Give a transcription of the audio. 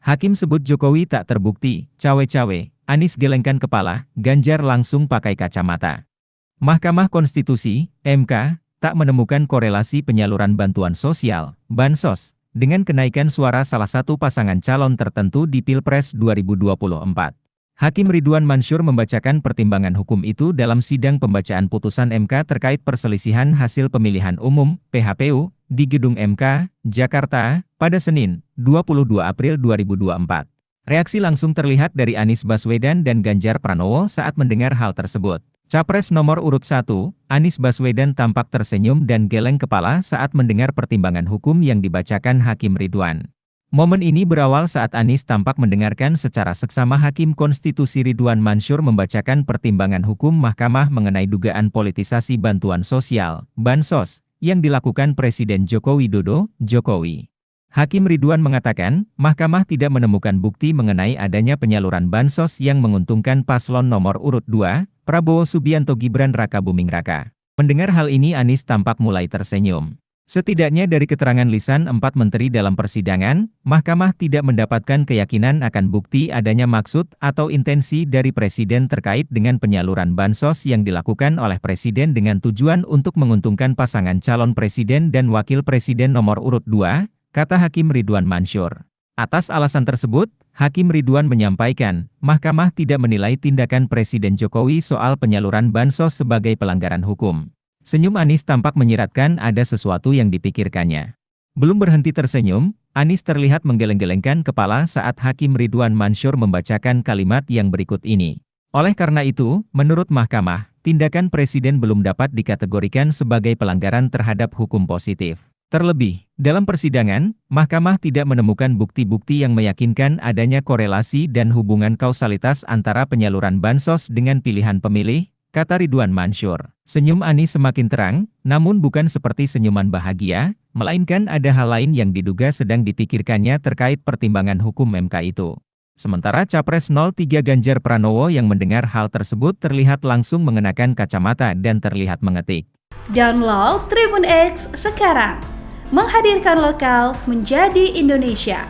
Hakim sebut Jokowi tak terbukti, cawe-cawe, Anies gelengkan kepala, Ganjar langsung pakai kacamata. Mahkamah Konstitusi, MK, tak menemukan korelasi penyaluran bantuan sosial, Bansos, dengan kenaikan suara salah satu pasangan calon tertentu di Pilpres 2024. Hakim Ridwan Mansur membacakan pertimbangan hukum itu dalam sidang pembacaan putusan MK terkait perselisihan hasil pemilihan umum, PHPU, di Gedung MK, Jakarta, pada Senin, 22 April 2024. Reaksi langsung terlihat dari Anies Baswedan dan Ganjar Pranowo saat mendengar hal tersebut. Capres nomor urut 1, Anies Baswedan tampak tersenyum dan geleng kepala saat mendengar pertimbangan hukum yang dibacakan Hakim Ridwan. Momen ini berawal saat Anies tampak mendengarkan secara seksama Hakim Konstitusi Ridwan Mansur membacakan pertimbangan hukum Mahkamah mengenai dugaan politisasi bantuan sosial, Bansos, yang dilakukan Presiden Joko Widodo, Jokowi. Hakim Ridwan mengatakan, Mahkamah tidak menemukan bukti mengenai adanya penyaluran Bansos yang menguntungkan paslon nomor urut 2, Prabowo Subianto Gibran Raka Buming Raka. Mendengar hal ini Anies tampak mulai tersenyum. Setidaknya dari keterangan lisan 4 menteri dalam persidangan, Mahkamah tidak mendapatkan keyakinan akan bukti adanya maksud atau intensi dari Presiden terkait dengan penyaluran Bansos yang dilakukan oleh Presiden dengan tujuan untuk menguntungkan pasangan calon Presiden dan Wakil Presiden nomor urut 2, kata Hakim Ridwan Mansur. Atas alasan tersebut, Hakim Ridwan menyampaikan, Mahkamah tidak menilai tindakan Presiden Jokowi soal penyaluran Bansos sebagai pelanggaran hukum. Senyum Anies tampak menyiratkan ada sesuatu yang dipikirkannya. Belum berhenti tersenyum, Anies terlihat menggeleng-gelengkan kepala saat Hakim Ridwan Mansur membacakan kalimat yang berikut ini. Oleh karena itu, menurut Mahkamah, tindakan Presiden belum dapat dikategorikan sebagai pelanggaran terhadap hukum positif. Terlebih, dalam persidangan, Mahkamah tidak menemukan bukti-bukti yang meyakinkan adanya korelasi dan hubungan kausalitas antara penyaluran Bansos dengan pilihan pemilih, kata Ridwan Mansur. Senyum Anies semakin terang, namun bukan seperti senyuman bahagia, melainkan ada hal lain yang diduga sedang dipikirkannya terkait pertimbangan hukum MK itu. Sementara Capres 03 Ganjar Pranowo yang mendengar hal tersebut terlihat langsung mengenakan kacamata dan terlihat mengetik. Download Tribun X sekarang, menghadirkan lokal menjadi Indonesia.